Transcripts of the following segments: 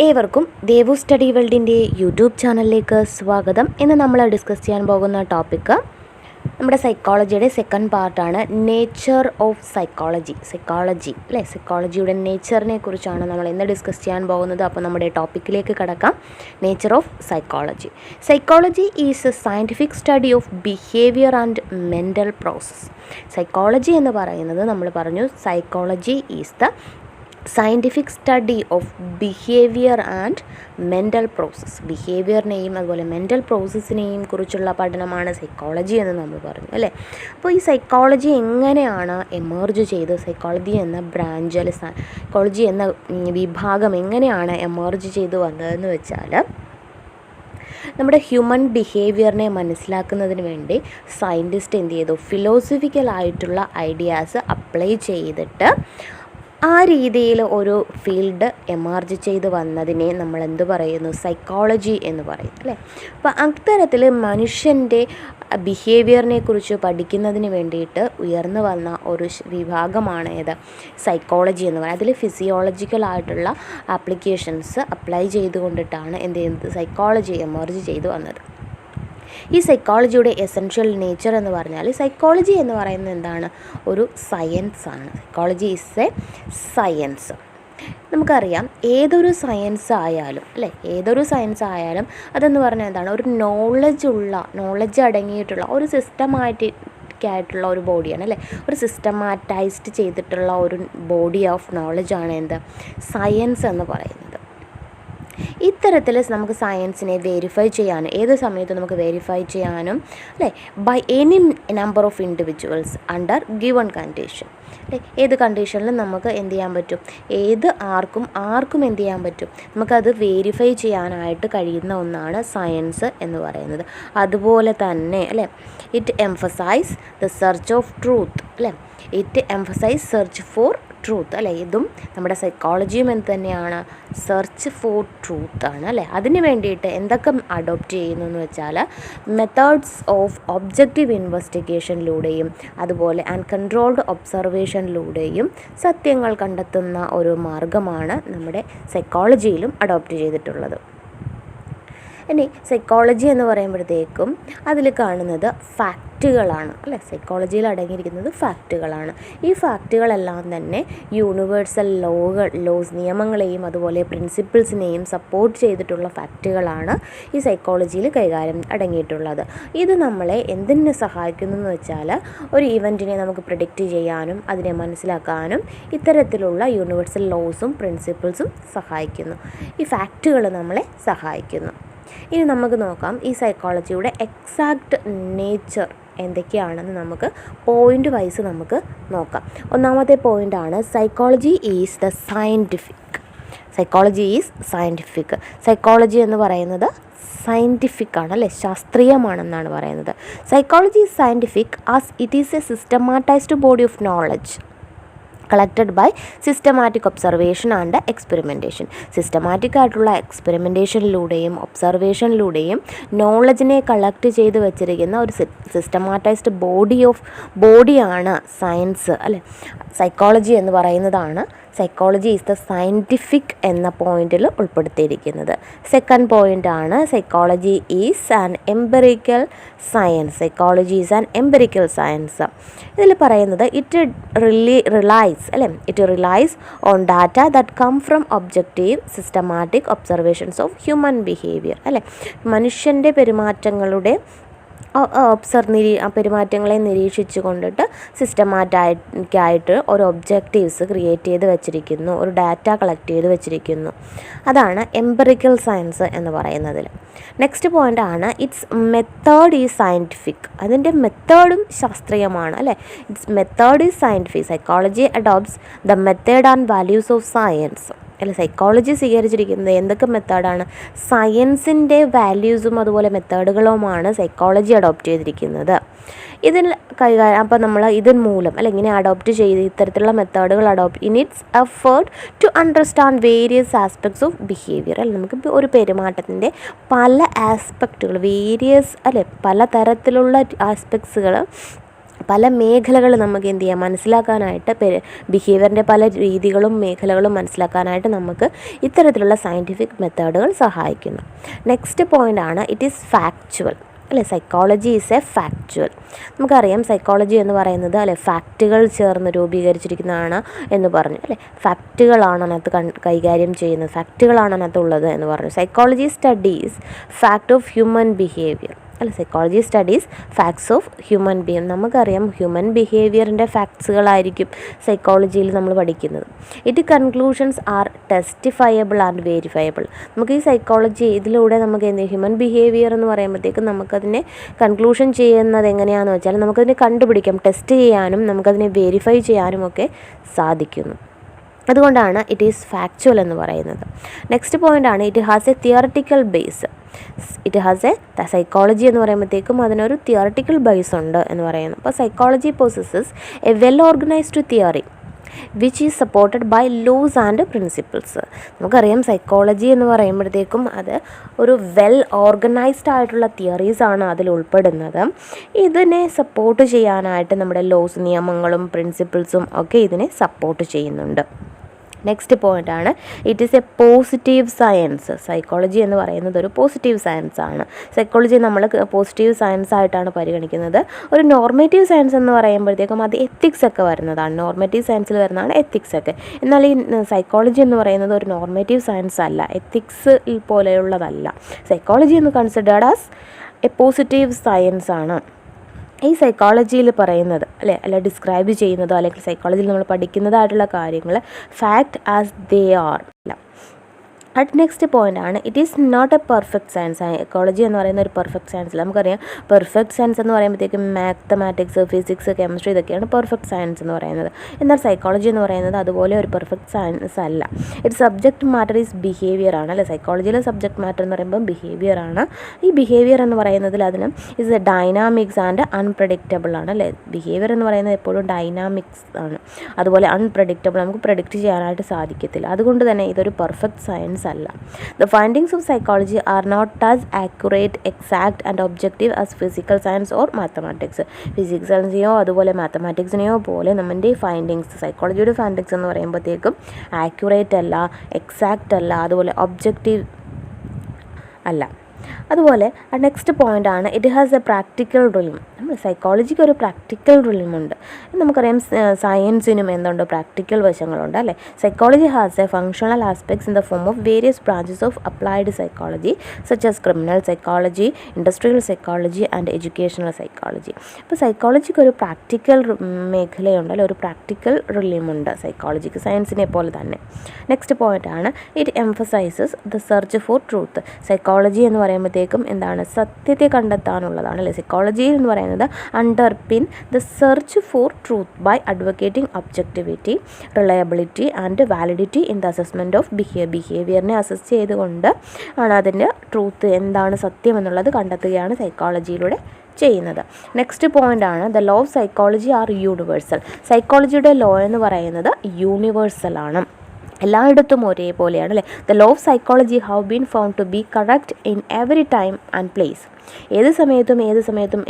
ഏവർക്കും Devu study വേൾഡിൻ്റെ YouTube ചാനലിലേക്ക് സ്വാഗതം. ഇന്ന് നമ്മൾ ഡിസ്കസ് ചെയ്യാൻ പോകുന്ന ടോപ്പിക്ക് നമ്മുടെ സൈക്കോളജിയുടെ സെക്കൻഡ് പാർട്ടാണ്, നേച്ചർ ഓഫ് സൈക്കോളജി അല്ലേ. സൈക്കോളജിയുടെ നേച്ചറിനെ കുറിച്ചാണ് നമ്മൾ ഇന്ന് ഡിസ്കസ് ചെയ്യാൻ പോകുന്നത്. അപ്പോൾ നമ്മുടെ ടോപ്പിക്കിലേക്ക് കടക്കാം. Nature of psychology. Psychology is a scientific study of behaviour and mental process. Psychology എന്ന് പറയുന്നത് നമ്മൾ പറഞ്ഞു, psychology is the scientific study of behaviour and mental process. ബിഹേവിയറിനെയും അതുപോലെ മെൻ്റൽ പ്രോസസ്സിനെയും കുറിച്ചുള്ള പഠനമാണ് സൈക്കോളജി എന്ന് നമ്മൾ പറഞ്ഞു അല്ലേ. അപ്പോൾ ഈ സൈക്കോളജി എങ്ങനെയാണ് എമേർജ് ചെയ്ത്, സൈക്കോളജി എന്ന ബ്രാഞ്ച് അല്ലെ സൈക്കോളജി എന്ന വിഭാഗം എങ്ങനെയാണ് എമേർജ് ചെയ്ത് വന്നതെന്ന് വെച്ചാൽ, നമ്മുടെ ഹ്യൂമൻ ബിഹേവിയറിനെ മനസ്സിലാക്കുന്നതിന് വേണ്ടി സയൻറ്റിസ്റ്റ് എന്ത് ചെയ്തു, ഫിലോസഫിക്കലായിട്ടുള്ള ഐഡിയാസ് അപ്ലൈ ചെയ്തിട്ട് ആ രീതിയിൽ ഒരു ഫീൽഡ് എമർജ് ചെയ്ത് വന്നതിനെ നമ്മൾ എന്ത് പറയുന്നു, സൈക്കോളജി എന്ന് പറയുന്നു അല്ലേ. അപ്പോൾ അത്തരത്തിൽ മനുഷ്യൻ്റെ ബിഹേവിയറിനെ കുറിച്ച് പഠിക്കുന്നതിന് വേണ്ടിയിട്ട് ഉയർന്നു വന്ന ഒരു വിഭാഗമാണ് ഏത്, സൈക്കോളജി എന്ന് പറയുന്നത്. അതിൽ ഫിസിയോളജിക്കലായിട്ടുള്ള ആപ്ലിക്കേഷൻസ് അപ്ലൈ ചെയ്തുകൊണ്ടിട്ടാണ് എന്ത് ചെയ്യുന്നത്, സൈക്കോളജി എമർജ് ചെയ്ത് വന്നത്. ഈ സൈക്കോളജിയുടെ എസെൻഷ്യൽ നേച്ചർ എന്ന് പറഞ്ഞാൽ, സൈക്കോളജി എന്ന് പറയുന്നത് എന്താണ്, ഒരു സയൻസാണ്. Psychology is a science. നമുക്കറിയാം ഏതൊരു സയൻസ് ആയാലും അല്ലേ, ഏതൊരു സയൻസ് ആയാലും അതെന്ന് പറഞ്ഞാൽ എന്താണ്, ഒരു നോളജ് അടങ്ങിയിട്ടുള്ള ഒരു സിസ്റ്റമാറ്റിക്കായിട്ടുള്ള ഒരു ബോഡിയാണ് അല്ലേ. ഒരു സിസ്റ്റമാറ്റൈസ്ഡ് ചെയ്തിട്ടുള്ള ഒരു ബോഡി ഓഫ് നോളജാണ് എന്ത്, സയൻസ് എന്ന് പറയുന്നത്. ഇത്തരത്തിൽ നമുക്ക് സയൻസിനെ വെരിഫൈ ചെയ്യാനും ഏത് സമയത്തും നമുക്ക് വെരിഫൈ ചെയ്യാനും അല്ലേ, by any number of individuals under given condition അല്ലേ. ഏത് കണ്ടീഷനിലും നമുക്ക് എന്ത് ചെയ്യാൻ പറ്റും, ആർക്കും എന്ത് ചെയ്യാൻ പറ്റും, നമുക്കത് വെരിഫൈ ചെയ്യാനായിട്ട് കഴിയുന്ന ഒന്നാണ് സയൻസ് എന്ന് പറയുന്നത്. അതുപോലെ തന്നെ അല്ലേ, it emphasise the search of truth അല്ലേ, സെർച്ച് ഫോർ ട്രൂത്ത് അല്ലേ. ഇതും നമ്മുടെ സൈക്കോളജിയും എന്ത് തന്നെയാണ്, സെർച്ച് ഫോർ ട്രൂത്ത് ആണ് അല്ലേ. അതിന് വേണ്ടിയിട്ട് എന്തൊക്കെ അഡോപ്റ്റ് ചെയ്യുന്നു എന്ന് വെച്ചാൽ, മെത്തേഡ്സ് ഓഫ് ഒബ്ജക്റ്റീവ് ഇൻവെസ്റ്റിഗേഷനിലൂടെയും അതുപോലെ ആൻഡ് കൺട്രോൾഡ് ഒബ്സർവേഷനിലൂടെയും സത്യങ്ങൾ കണ്ടെത്തുന്ന ഒരു മാർഗമാണ് നമ്മുടെ സൈക്കോളജിയിലും അഡോപ്റ്റ് ചെയ്തിട്ടുള്ളത്. ഇനി സൈക്കോളജി എന്ന് പറയുമ്പോഴത്തേക്കും അതിൽ കാണുന്നത് ഫാക്റ്റുകളാണ് അല്ലേ. സൈക്കോളജിയിൽ അടങ്ങിയിരിക്കുന്നത് ഫാക്റ്റുകളാണ്. ഈ ഫാക്റ്റുകളെല്ലാം തന്നെ യൂണിവേഴ്സൽ നിയമങ്ങളെയും അതുപോലെ പ്രിൻസിപ്പിൾസിനെയും സപ്പോർട്ട് ചെയ്തിട്ടുള്ള ഫാക്റ്റുകളാണ് ഈ സൈക്കോളജിയിൽ അടങ്ങിയിട്ടുള്ളത്. ഇത് നമ്മളെ എന്തിനു സഹായിക്കുന്നു എന്ന് വെച്ചാൽ, ഒരു ഇവൻറ്റിനെ നമുക്ക് പ്രെഡിക്റ്റ് ചെയ്യാനും അതിനെ മനസ്സിലാക്കാനും ഇത്തരത്തിലുള്ള യൂണിവേഴ്സൽ ലോസും പ്രിൻസിപ്പിൾസും സഹായിക്കുന്നു. ഈ ഫാക്റ്റുകൾ നമ്മളെ സഹായിക്കുന്നു. ഇനി നമുക്ക് നോക്കാം ഈ സൈക്കോളജിയുടെ എക്സാക്റ്റ് നേച്ചർ എന്തൊക്കെയാണെന്ന് നമുക്ക് പോയിൻ്റ് വൈസ് നമുക്ക് നോക്കാം. ഒന്നാമത്തെ പോയിൻ്റാണ്, സൈക്കോളജി ഈസ് സയൻറ്റിഫിക്. സൈക്കോളജി എന്ന് പറയുന്നത് സയൻറ്റിഫിക് ആണ് അല്ലേ, ശാസ്ത്രീയമാണെന്നാണ് പറയുന്നത്. Psychology is scientific as it is a systematised body of knowledge collected by systematic observation and experimentation. Systematic ആയിട്ടുള്ള എക്സ്പെരിമെൻറ്റേഷനിലൂടെയും ഒബ്സർവേഷനിലൂടെയും നോളജിനെ കളക്ട് ചെയ്ത് വെച്ചിരിക്കുന്ന ഒരു സിസ്റ്റമാറ്റൈസ്ഡ് ബോഡിയാണ് സയൻസ് അല്ലേ. സൈക്കോളജി എന്ന് പറയുന്നതാണ് സൈക്കോളജി ഈസ് ദ സയൻറ്റിഫിക് എന്ന പോയിന്റിൽ ഉൾപ്പെടുത്തിയിരിക്കുന്നത്. സെക്കൻഡ് പോയിൻ്റ് ആണ്, psychology is an empirical science. ഇതിൽ പറയുന്നത് it relies on data that come from objective systematic observations of human behaviour അല്ലേ. മനുഷ്യൻ്റെ പെരുമാറ്റങ്ങളെ നിരീക്ഷിച്ചു കൊണ്ടിട്ട് സിസ്റ്റമാറ്റിക്കായിട്ട് ഒരു ഒബ്ജക്റ്റീവ്സ് ക്രിയേറ്റ് ചെയ്ത് വെച്ചിരിക്കുന്നു, ഒരു ഡാറ്റ കളക്ട് ചെയ്ത് വെച്ചിരിക്കുന്നു. അതാണ് എംപിറിക്കൽ സയൻസ് എന്ന് പറയുന്നതിൽ. നെക്സ്റ്റ് പോയിൻ്റ് ആണ്, ഇറ്റ്സ് മെത്തേഡ് ഈസ് സയൻറ്റിഫിക്. അതിൻ്റെ മെത്തേഡും ശാസ്ത്രീയമാണ് അല്ലേ. It's method is scientific. Psychology adopts the method and values of science അല്ല. സൈക്കോളജി സ്വീകരിച്ചിരിക്കുന്നത് എന്തൊക്കെ മെത്തേഡാണ്, സയൻസിൻ്റെ വാല്യൂസും അതുപോലെ മെത്തേഡുകളുമാണ് സൈക്കോളജി അഡോപ്റ്റ് ചെയ്തിരിക്കുന്നത്. ഇതിൽ അപ്പോൾ നമ്മൾ ഇതിന് മൂലം അല്ല ഇങ്ങനെ അഡോപ്റ്റ് ചെയ്ത് ഇത്തരത്തിലുള്ള മെത്തേഡുകൾ in its effort to understand various aspects of behaviour അല്ല. നമുക്ക് ഒരു പെരുമാറ്റത്തിൻ്റെ പല ആസ്പെക്റ്റുകൾ പല തരത്തിലുള്ള ആസ്പെക്ട്സുകൾ പല മേഖലകൾ നമുക്ക് എന്ത് ചെയ്യാം, മനസ്സിലാക്കാനായിട്ട് ബിഹേവിയറിൻ്റെ പല രീതികളും മേഖലകളും മനസ്സിലാക്കാനായിട്ട് നമുക്ക് ഇത്തരത്തിലുള്ള സയൻറ്റിഫിക് മെത്തേഡുകൾ സഹായിക്കുന്നു. നെക്സ്റ്റ് പോയിൻ്റാണ് ഇറ്റ് ഈസ് ഫാക്ച്വൽ. അല്ലേ, സൈക്കോളജി ഈസ് എ ഫാക്ച്വൽ. നമുക്കറിയാം സൈക്കോളജി എന്ന് പറയുന്നത് അല്ലെ ഫാക്റ്റുകൾ ചേർന്ന് രൂപീകരിച്ചിരിക്കുന്നതാണ് എന്ന് പറഞ്ഞു. അല്ലേ, ഫാക്റ്റുകളാണ് അതിനകത്ത് കൈകാര്യം ചെയ്യുന്നത്, ഫാക്റ്റുകളാണ് അതിനകത്തുള്ളത് എന്ന് പറഞ്ഞു. Psychology studies fact of human behaviour. അല്ല, psychology studies facts of human behaviour. നമുക്കറിയാം ഹ്യൂമൻ ബിഹേവിയറിൻ്റെ ഫാക്ട്സുകളായിരിക്കും സൈക്കോളജിയിൽ നമ്മൾ പഠിക്കുന്നത്. It conclusions are testifiable and verifiable. നമുക്ക് ഈ സൈക്കോളജി ഇതിലൂടെ നമുക്ക് ഹ്യൂമൻ ബിഹേവിയർ എന്ന് പറയുമ്പോഴത്തേക്കും നമുക്കതിനെ കൺക്ലൂഷൻ ചെയ്യുന്നത് എങ്ങനെയാണെന്ന് വെച്ചാൽ നമുക്കതിനെ കണ്ടുപിടിക്കാം, ടെസ്റ്റ് ചെയ്യാനും നമുക്കതിനെ വെരിഫൈ ചെയ്യാനും ഒക്കെ സാധിക്കുന്നു. അതുകൊണ്ടാണ് ഇറ്റ് ഈസ് ഫാക്ച്വൽ എന്ന് പറയുന്നത്. നെക്സ്റ്റ് പോയിൻ്റാണ് it has a theoretical base. It has a psychology എന്ന് പറയുമ്പോഴത്തേക്കും അതിനൊരു തിയറട്ടിക്കൽ ബേസ് ഉണ്ട് എന്ന് പറയുന്നു. അപ്പോൾ psychology possesses a well organised theory which is supported by laws and principles. നമുക്കറിയാം സൈക്കോളജി എന്ന് പറയുമ്പോഴത്തേക്കും അത് ഒരു വെൽ ഓർഗനൈസ്ഡ് ആയിട്ടുള്ള തിയറീസാണ് അതിൽ ഉൾപ്പെടുന്നത്. ഇതിനെ സപ്പോർട്ട് ചെയ്യാനായിട്ട് നമ്മുടെ ലോസ്, നിയമങ്ങളും പ്രിൻസിപ്പിൾസും ഒക്കെ ഇതിനെ സപ്പോർട്ട് ചെയ്യുന്നുണ്ട്. നെക്സ്റ്റ് പോയിൻ്റാണ് it is A positive science. Psychology എന്ന് പറയുന്നത് ഒരു പോസിറ്റീവ് സയൻസ് ആണ്. സൈക്കോളജി നമ്മൾ പോസിറ്റീവ് സയൻസ് ആയിട്ടാണ് പരിഗണിക്കുന്നത്. ഒരു നോർമേറ്റീവ് സയൻസ് എന്ന് പറയുമ്പോഴത്തേക്കും അത് എത്തിക്സ് ഒക്കെ വരുന്നതാണ്. നോർമേറ്റീവ് സയൻസിൽ വരുന്നതാണ് എത്തിക്സ് ഒക്കെ. എന്നാൽ ഈ സൈക്കോളജി എന്ന് പറയുന്നത് ഒരു നോർമേറ്റീവ് സയൻസ് അല്ല, എത്തിക്സ് പോലെയുള്ളതല്ല. സൈക്കോളജി എന്ന് considered as A positive science ആണ്. ഈ സൈക്കോളജിയിൽ പറയുന്നത് അല്ല ഡിസ്ക്രൈബ് ചെയ്യുന്നതോ അല്ലെങ്കിൽ സൈക്കോളജിയിൽ നമ്മൾ പഠിക്കുന്നതായിട്ടുള്ള കാര്യങ്ങൾ ഫാക്ട് ആസ് ദേ ആർ അല്ല. അടുത്ത നെക്സ്റ്റ് പോയിൻ്റാണ് it is not a perfect science. Psychology എന്ന് പറയുന്ന ഒരു പെർഫെക്റ്റ് സയൻസ് അല്ല. നമുക്കറിയാം പെർഫെക്റ്റ് സയൻസ് എന്ന് പറയുമ്പോഴത്തേക്കും മാത്തമാറ്റിക്സ്, ഫിസിക്സ്, കെമിസ്ട്രി ഇതൊക്കെയാണ് പെർഫെക്റ്റ് സയൻസ് എന്ന് പറയുന്നത്. എന്നാൽ സൈക്കോളജി എന്ന് പറയുന്നത് അതുപോലെ ഒരു പെർഫെക്റ്റ് സയൻസ് അല്ല. It subject matter is behaviour ആണ്. അല്ലേ, സൈക്കോളജിയിലെ സബ്ജക്റ്റ് മാറ്റർ എന്ന് പറയുമ്പോൾ ബിഹേവിയർ ആണ്. ഈ ബിഹേവിയർ എന്ന് പറയുന്നതിൽ അതിന് is A dynamics and unpredictable ആണ്. അല്ലേ, ബിഹേവിയർ എന്ന് പറയുന്നത് എപ്പോഴും ഡൈനാമിക്സ് ആണ്, അതുപോലെ അൺപ്രഡിക്റ്റബിൾ, നമുക്ക് പ്രഡിക്റ്റ് ചെയ്യാനായിട്ട് സാധിക്കത്തില്ല. അതുകൊണ്ട് തന്നെ ഇതൊരു പെർഫെക്റ്റ് സയൻസ് അല്ല. The findings of psychology are not as accurate, exact and objective as physical science or mathematics. Physics സയൻസിനെയോ അതുപോലെ മാത്തമാറ്റിക്സിനെയോ പോലെ നമ്മുടെ ഫൈൻഡിങ്സ്, സൈക്കോളജിയുടെ ഫൈൻഡിങ്സ് എന്ന് പറയുമ്പോഴത്തേക്കും ആക്യുറേറ്റ് അല്ല, എക്സാക്റ്റ് അല്ല, അതുപോലെ ഒബ്ജക്റ്റീവ് അല്ല. അതുപോലെ നെക്സ്റ്റ് പോയിൻ്റാണ് ഇറ്റ് ഹാസ് എ പ്രാക്ടിക്കൽ റിലിം. നമ്മൾ സൈക്കോളജിക്ക് ഒരു പ്രാക്ടിക്കൽ റിലിമുണ്ട്. നമുക്കറിയാം സയൻസിനും എന്തുണ്ട്, പ്രാക്ടിക്കൽ വശങ്ങളുണ്ട്. അല്ലേ, psychology has A functional aspects in the form of various branches of applied psychology such as criminal psychology, industrial psychology and educational psychology. അപ്പോൾ psychologic ഒരു practical മേഖലയുണ്ട്, അല്ലെ, ഒരു പ്രാക്ടിക്കൽ റിലിമുണ്ട് സൈക്കോളജിക്ക്, സയൻസിനെ പോലെ തന്നെ. നെക്സ്റ്റ് പോയിൻ്റാണ് it emphasises the search for truth. Psychology എന്ന് പറയുമ്പോഴത്തേക്കും എന്താണ്, സത്യത്തെ കണ്ടെത്താനുള്ളതാണ്. അല്ലേ, സൈക്കോളജി എന്ന് പറയുന്നത് underpin the search for truth by advocating objectivity, reliability and validity in the assessment of ബിഹേവിയറിനെ അസസ് ചെയ്തുകൊണ്ട് ആണ് അതിൻ്റെ ട്രൂത്ത്, എന്താണ് സത്യം എന്നുള്ളത് കണ്ടെത്തുകയാണ് സൈക്കോളജിയിലൂടെ ചെയ്യുന്നത്. നെക്സ്റ്റ് പോയിൻ്റാണ് the law of psychology are universal. സൈക്കോളജിയുടെ ലോ എന്ന് പറയുന്നത് യൂണിവേഴ്സലാണ്, എല്ലായിടത്തും ഒരേപോലെയാണ്. അല്ലേ, the law of psychology have been found to be correct in every time and place. ഏത് സമയത്തും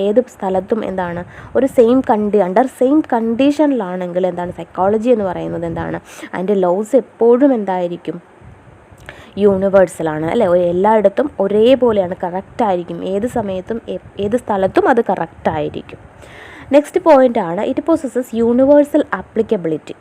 ഏത് സ്ഥലത്തും എന്താണ് ഒരു അണ്ടർ സെയിം കണ്ടീഷനിലാണെങ്കിൽ എന്താണ് സൈക്കോളജി എന്ന് പറയുന്നത് എന്താണ്, അതിൻ്റെ ലോസ് എപ്പോഴും എന്തായിരിക്കും, യൂണിവേഴ്സലാണ്. അല്ലേ, എല്ലായിടത്തും ഒരേപോലെയാണ്, കറക്റ്റായിരിക്കും, ഏത് സമയത്തും ഏത് സ്ഥലത്തും അത് കറക്റ്റായിരിക്കും. നെക്സ്റ്റ് പോയിൻ്റാണ് ഇറ്റ് പൊസസ്സസ് യൂണിവേഴ്സൽ ആപ്ലിക്കബിലിറ്റി.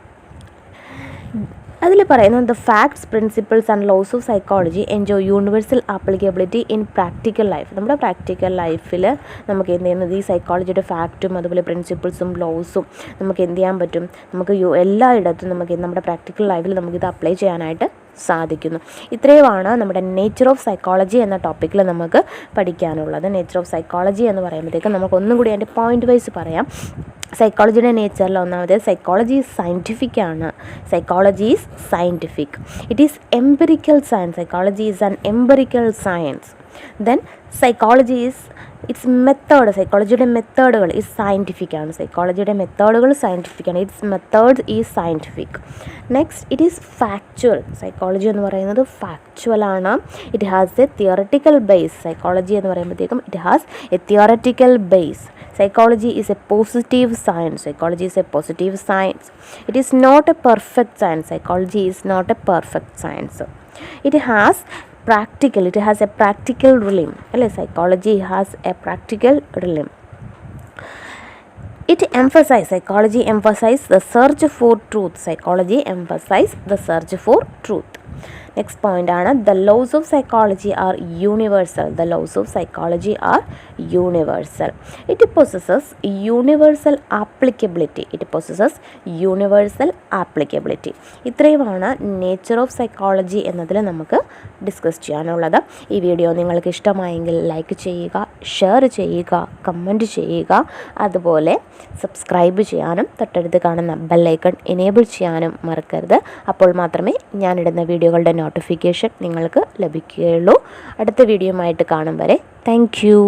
അതിൽ പറയുന്നത് the facts, principles and laws of psychology enjoy universal applicability in practical life. നമ്മുടെ പ്രാക്ടിക്കൽ ലൈഫിൽ നമുക്ക് എന്ത് ചെയ്യുന്നത്, ഈ സൈക്കോളജിയുടെ ഫാക്റ്റും അതുപോലെ പ്രിൻസിപ്പിൾസും ലോസും നമുക്ക് എന്ത് ചെയ്യാൻ പറ്റും, നമുക്ക് എല്ലായിടത്തും നമുക്ക് നമ്മുടെ പ്രാക്ടിക്കൽ ലൈഫിൽ നമുക്കിത് അപ്ലൈ ചെയ്യാനായിട്ട് സാധിക്കുന്നു. ഇത്രയുമാണ് നമ്മുടെ നേച്ചർ ഓഫ് സൈക്കോളജി എന്ന ടോപ്പിക്കിൽ നമുക്ക് പഠിക്കാനുള്ളത്. നേച്ചർ ഓഫ് സൈക്കോളജി എന്ന് പറയുമ്പോഴത്തേക്കും നമുക്ക് ഒന്നും കൂടി അതിൻ്റെ പോയിൻ്റ് വൈസ് പറയാം. സൈക്കോളജിയുടെ നേച്ചറിൽ ഒന്നാമത് സൈക്കോളജി ഈസ് സയൻറ്റിഫിക് ആണ്. Psychology is scientific. It is empirical science. Psychology is an empirical science. Then psychology is its method, സൈക്കോളജിയുടെ മെത്തേഡുകൾ ഈസ് സയൻറ്റിഫിക്കാണ്. സൈക്കോളജിയുടെ മെത്തേഡുകൾ സയൻറ്റിഫിക്കാണ്. Its method is scientific. Next, it is factual. Psychology എന്ന് പറയുന്നത് ഫാക്ച്വലാണ്. It has a theoretical base. Psychology എന്ന് പറയുമ്പോഴത്തേക്കും it has a theoretical base. Psychology is a positive science. Psychology is a positive science. It is not a perfect science. Psychology is not a perfect science. It has a practical realm. Psychology has a practical realm. Psychology emphasizes the search for truth. Psychology emphasizes the search for truth. Next point ആണ്, the laws of psychology are universal. The laws of psychology are universal. It possesses universal applicability. It possesses universal applicability. ഇത്രയുമാണ് nature of psychology എന്നതിൽ നമുക്ക് discuss ചെയ്യാനുള്ളത്. ഈ video നിങ്ങൾക്ക് ഇഷ്ടമായെങ്കിൽ like ചെയ്യുക, share ചെയ്യുക, കമൻറ്റ് ചെയ്യുക. അതുപോലെ സബ്സ്ക്രൈബ് ചെയ്യാനും തൊട്ടടുത്ത് കാണുന്ന ബെല്ലൈക്കൺ എനേബിൾ ചെയ്യാനും മറക്കരുത്. അപ്പോൾ മാത്രമേ ഞാനിടുന്ന വീഡിയോകളുടെ നോട്ടിഫിക്കേഷൻ നിങ്ങൾക്ക് ലഭിക്കുകയുള്ളൂ. അടുത്ത വീഡിയോയുമായിട്ട് കാണും വരെ താങ്ക് യു.